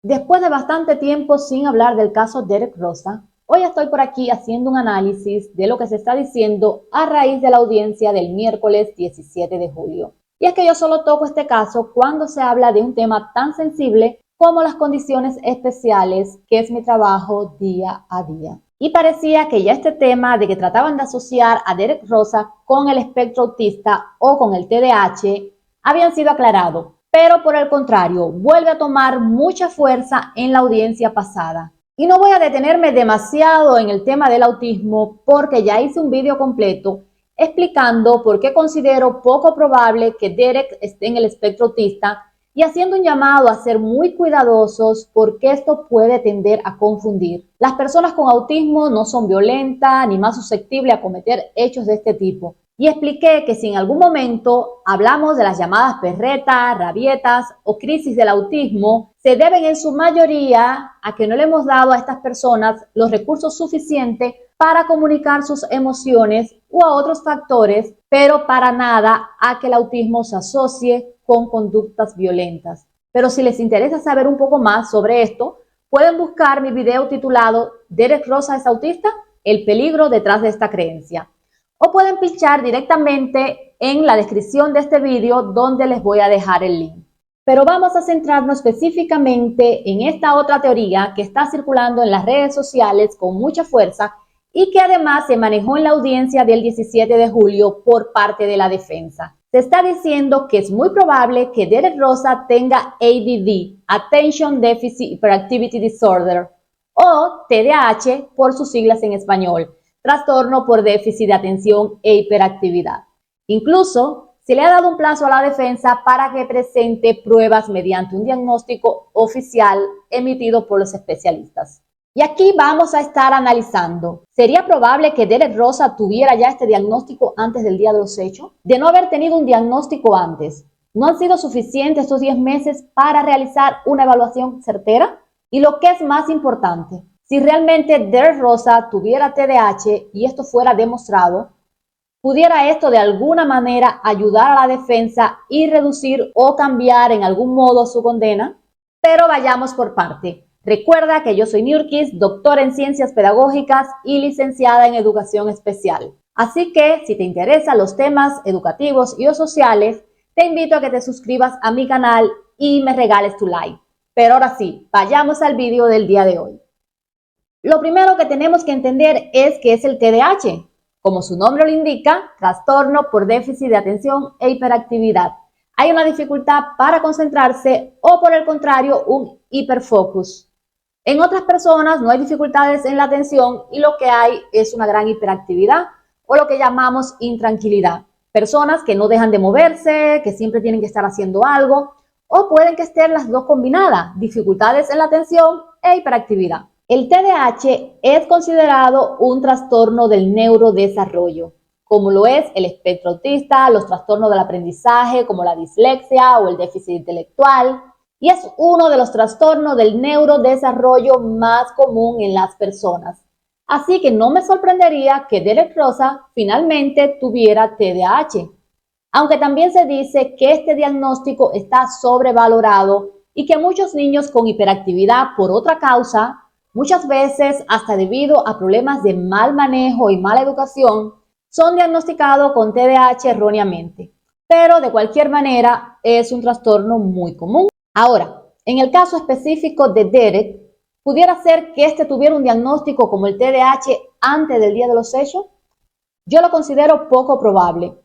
Después de bastante tiempo sin hablar del caso Derek Rosa, hoy estoy por aquí haciendo un análisis de lo que se está diciendo a raíz de la audiencia del miércoles 17 de julio. Y es que yo solo toco este caso cuando se habla de un tema tan sensible como las condiciones especiales, que es mi trabajo día a día. Y parecía que ya este tema de que trataban de asociar a Derek Rosa con el espectro autista o con el TDAH habían sido aclarados, pero por el contrario, vuelve a tomar mucha fuerza en la audiencia pasada. Y no voy a detenerme demasiado en el tema del autismo porque ya hice un vídeo completo explicando por qué considero poco probable que Derek esté en el espectro autista y haciendo un llamado a ser muy cuidadosos porque esto puede tender a confundir. Las personas con autismo no son violentas ni más susceptibles a cometer hechos de este tipo. Y expliqué que si en algún momento hablamos de las llamadas perretas, rabietas o crisis del autismo, se deben en su mayoría a que no le hemos dado a estas personas los recursos suficientes para comunicar sus emociones o a otros factores, pero para nada a que el autismo se asocie con conductas violentas. Pero si les interesa saber un poco más sobre esto, pueden buscar mi video titulado ¿Derek Rosa es autista? El peligro detrás de esta creencia. O pueden pinchar directamente en la descripción de este vídeo donde les voy a dejar el link. Pero vamos a centrarnos específicamente en esta otra teoría que está circulando en las redes sociales con mucha fuerza y que además se manejó en la audiencia del 17 de julio por parte de la defensa. Se está diciendo que es muy probable que Derek Rosa tenga ADD, Attention Deficit Hyperactivity Disorder, o TDAH por sus siglas en español, trastorno por déficit de atención e hiperactividad. Incluso se le ha dado un plazo a la defensa para que presente pruebas mediante un diagnóstico oficial emitido por los especialistas. Y aquí vamos a estar analizando, ¿sería probable que Derek Rosa tuviera ya este diagnóstico antes del día de los hechos? De no haber tenido un diagnóstico antes, ¿no han sido suficientes estos 10 meses para realizar una evaluación certera? Y lo que es más importante, si realmente Derek Rosa tuviera TDAH y esto fuera demostrado, ¿pudiera esto de alguna manera ayudar a la defensa y reducir o cambiar en algún modo su condena? Pero vayamos por parte. Recuerda que yo soy Niurkis, doctora en Ciencias Pedagógicas y licenciada en Educación Especial. Así que si te interesan los temas educativos y o sociales, te invito a que te suscribas a mi canal y me regales tu like. Pero ahora sí, vayamos al vídeo del día de hoy. Lo primero que tenemos que entender es qué es el TDAH. Como su nombre lo indica, trastorno por déficit de atención e hiperactividad. Hay una dificultad para concentrarse o por el contrario un hiperfocus. En otras personas no hay dificultades en la atención y lo que hay es una gran hiperactividad o lo que llamamos intranquilidad. Personas que no dejan de moverse, que siempre tienen que estar haciendo algo, o pueden que estén las dos combinadas, dificultades en la atención e hiperactividad. El TDAH es considerado un trastorno del neurodesarrollo, como lo es el espectro autista, los trastornos del aprendizaje como la dislexia o el déficit intelectual, y es uno de los trastornos del neurodesarrollo más común en las personas. Así que no me sorprendería que Derek Rosa finalmente tuviera TDAH. Aunque también se dice que este diagnóstico está sobrevalorado y que muchos niños con hiperactividad por otra causa, muchas veces hasta debido a problemas de mal manejo y mala educación, son diagnosticados con TDAH erróneamente. Pero de cualquier manera es un trastorno muy común. Ahora, en el caso específico de Derek, ¿pudiera ser que este tuviera un diagnóstico como el TDAH antes del día de los hechos? Yo lo considero poco probable.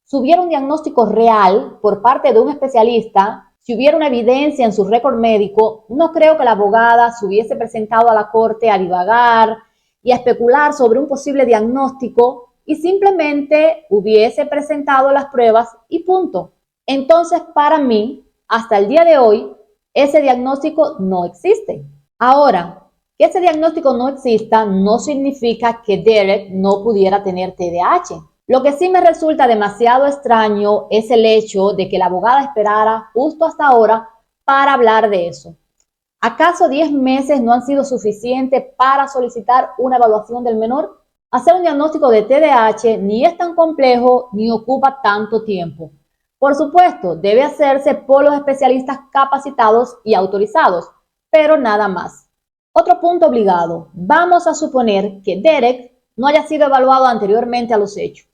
Si hubiera un diagnóstico real por parte de un especialista, si hubiera una evidencia en su récord médico, no creo que la abogada se hubiese presentado a la corte a divagar y a especular sobre un posible diagnóstico y simplemente hubiese presentado las pruebas y punto. Entonces, para mí, hasta el día de hoy, ese diagnóstico no existe. Ahora, que ese diagnóstico no exista no significa que Derek no pudiera tener TDAH. Lo que sí me resulta demasiado extraño es el hecho de que la abogada esperara justo hasta ahora para hablar de eso. ¿Acaso 10 meses no han sido suficientes para solicitar una evaluación del menor? Hacer un diagnóstico de TDAH ni es tan complejo ni ocupa tanto tiempo. Por supuesto, debe hacerse por los especialistas capacitados y autorizados, pero nada más. Otro punto obligado. Vamos a suponer que Derek no haya sido evaluado anteriormente a los hechos.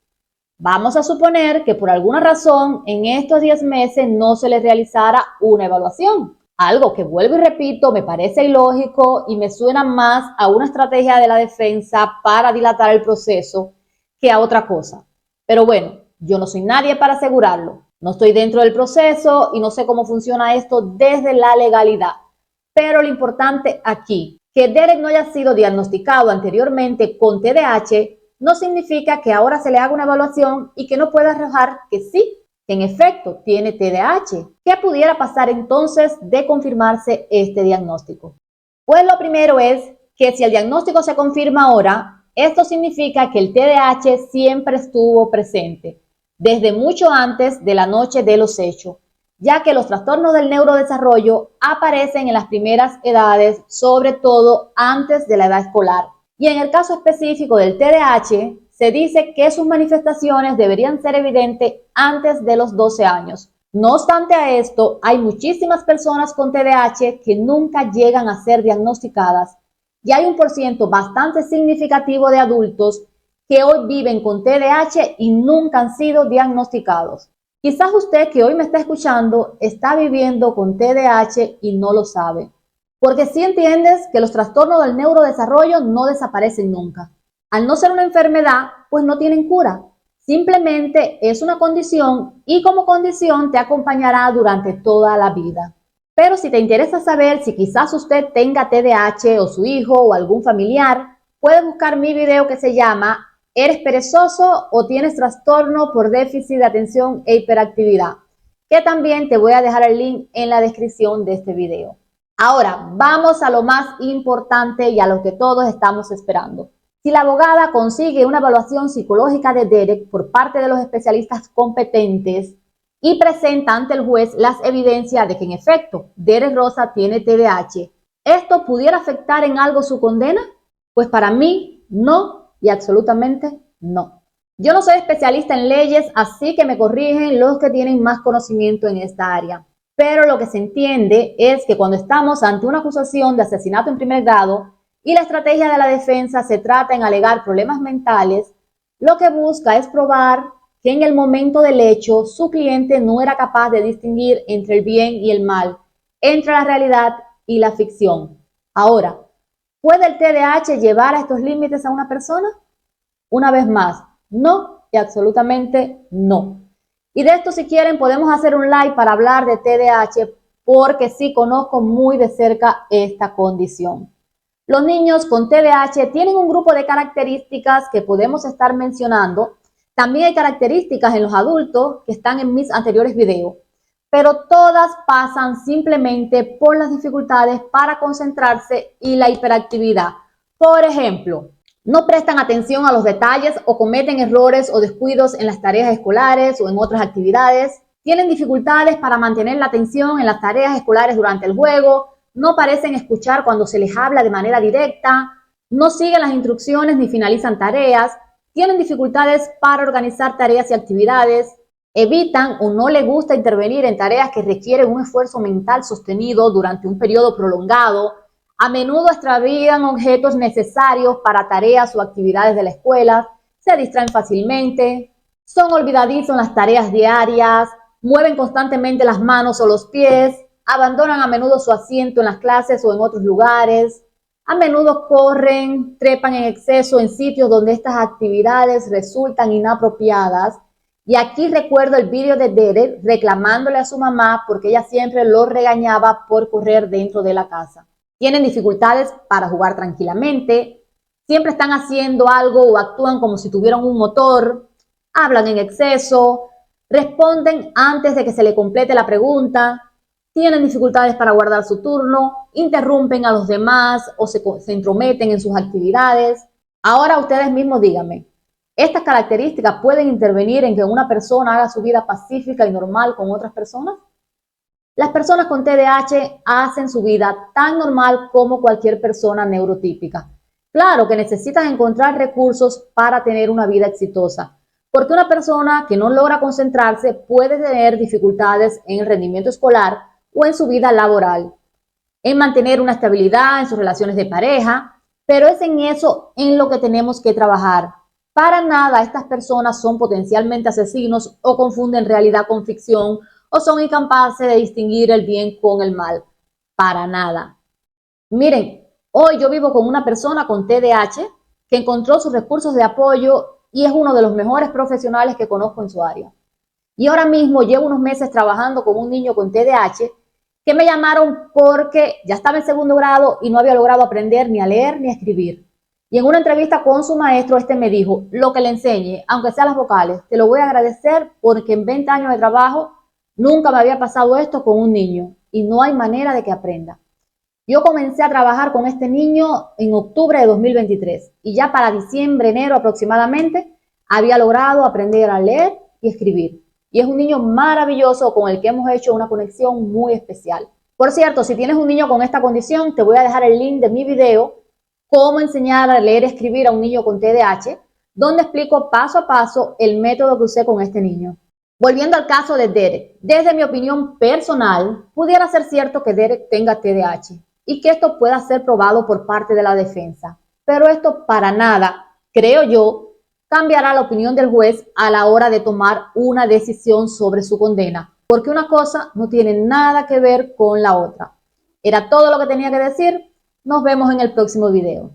Vamos a suponer que por alguna razón en estos 10 meses no se le realizara una evaluación. Algo que, vuelvo y repito, me parece ilógico y me suena más a una estrategia de la defensa para dilatar el proceso que a otra cosa. Pero bueno, yo no soy nadie para asegurarlo. No estoy dentro del proceso y no sé cómo funciona esto desde la legalidad. Pero lo importante aquí, que Derek no haya sido diagnosticado anteriormente con TDAH, no significa que ahora se le haga una evaluación y que no pueda arrojar que sí, que en efecto tiene TDAH. ¿Qué pudiera pasar entonces de confirmarse este diagnóstico? Pues lo primero es que si el diagnóstico se confirma ahora, esto significa que el TDAH siempre estuvo presente, desde mucho antes de la noche de los hechos, ya que los trastornos del neurodesarrollo aparecen en las primeras edades, sobre todo antes de la edad escolar. Y en el caso específico del TDAH, se dice que sus manifestaciones deberían ser evidentes antes de los 12 años. No obstante a esto, hay muchísimas personas con TDAH que nunca llegan a ser diagnosticadas y hay un porcentaje bastante significativo de adultos que hoy viven con TDAH y nunca han sido diagnosticados. Quizás usted que hoy me está escuchando está viviendo con TDAH y no lo sabe. Porque sí entiendes que los trastornos del neurodesarrollo no desaparecen nunca. Al no ser una enfermedad, pues no tienen cura. Simplemente es una condición y como condición te acompañará durante toda la vida. Pero si te interesa saber si quizás usted tenga TDAH o su hijo o algún familiar, puedes buscar mi video que se llama ¿Eres perezoso o tienes trastorno por déficit de atención e hiperactividad? Que también te voy a dejar el link en la descripción de este video. Ahora, vamos a lo más importante y a lo que todos estamos esperando. Si la abogada consigue una evaluación psicológica de Derek por parte de los especialistas competentes y presenta ante el juez las evidencias de que en efecto Derek Rosa tiene TDAH, ¿esto pudiera afectar en algo su condena? Pues para mí no y absolutamente no. Yo no soy especialista en leyes, así que me corrigen los que tienen más conocimiento en esta área. Pero lo que se entiende es que cuando estamos ante una acusación de asesinato en primer grado y la estrategia de la defensa se trata en alegar problemas mentales, lo que busca es probar que en el momento del hecho su cliente no era capaz de distinguir entre el bien y el mal, entre la realidad y la ficción. Ahora, ¿puede el TDAH llevar a estos límites a una persona? Una vez más, no y absolutamente no. Y de esto, si quieren, podemos hacer un live para hablar de TDAH porque sí conozco muy de cerca esta condición. Los niños con TDAH tienen un grupo de características que podemos estar mencionando. También hay características en los adultos que están en mis anteriores videos, pero todas pasan simplemente por las dificultades para concentrarse y la hiperactividad. Por ejemplo, no prestan atención a los detalles o cometen errores o descuidos en las tareas escolares o en otras actividades. Tienen dificultades para mantener la atención en las tareas escolares durante el juego. No parecen escuchar cuando se les habla de manera directa. No siguen las instrucciones ni finalizan tareas. Tienen dificultades para organizar tareas y actividades. Evitan o no les gusta intervenir en tareas que requieren un esfuerzo mental sostenido durante un periodo prolongado. A menudo extravían objetos necesarios para tareas o actividades de la escuela, se distraen fácilmente, son olvidadizos en las tareas diarias, mueven constantemente las manos o los pies, abandonan a menudo su asiento en las clases o en otros lugares, a menudo corren, trepan en exceso en sitios donde estas actividades resultan inapropiadas. Y aquí recuerdo el vídeo de Derek reclamándole a su mamá porque ella siempre lo regañaba por correr dentro de la casa. Tienen dificultades para jugar tranquilamente, siempre están haciendo algo o actúan como si tuvieran un motor, hablan en exceso, responden antes de que se le complete la pregunta, tienen dificultades para guardar su turno, interrumpen a los demás o se entrometen en sus actividades. Ahora ustedes mismos díganme, ¿estas características pueden intervenir en que una persona haga su vida pacífica y normal con otras personas? Las personas con TDAH hacen su vida tan normal como cualquier persona neurotípica. Claro que necesitan encontrar recursos para tener una vida exitosa, porque una persona que no logra concentrarse puede tener dificultades en el rendimiento escolar o en su vida laboral. en mantener una estabilidad en sus relaciones de pareja, pero es en eso en lo que tenemos que trabajar. Para nada estas personas son potencialmente asesinos o confunden realidad con ficción o son incapaces de distinguir el bien con el mal. Para nada. Miren, hoy yo vivo con una persona con TDAH que encontró sus recursos de apoyo y es uno de los mejores profesionales que conozco en su área. Y ahora mismo llevo unos meses trabajando con un niño con TDAH que me llamaron porque ya estaba en segundo grado y no había logrado aprender ni a leer ni a escribir. Y en una entrevista con su maestro, este me dijo, lo que le enseñe, aunque sea las vocales, te lo voy a agradecer porque en 20 años de trabajo nunca me había pasado esto con un niño y no hay manera de que aprenda. Yo comencé a trabajar con este niño en octubre de 2023 y ya para diciembre, enero aproximadamente, había logrado aprender a leer y escribir. Y es un niño maravilloso con el que hemos hecho una conexión muy especial. Por cierto, si tienes un niño con esta condición, te voy a dejar el link de mi video, cómo enseñar a leer y escribir a un niño con TDAH, donde explico paso a paso el método que usé con este niño. Volviendo al caso de Derek, desde mi opinión personal, pudiera ser cierto que Derek tenga TDAH y que esto pueda ser probado por parte de la defensa. Pero esto para nada, creo yo, cambiará la opinión del juez a la hora de tomar una decisión sobre su condena, porque una cosa no tiene nada que ver con la otra. Era todo lo que tenía que decir. Nos vemos en el próximo video.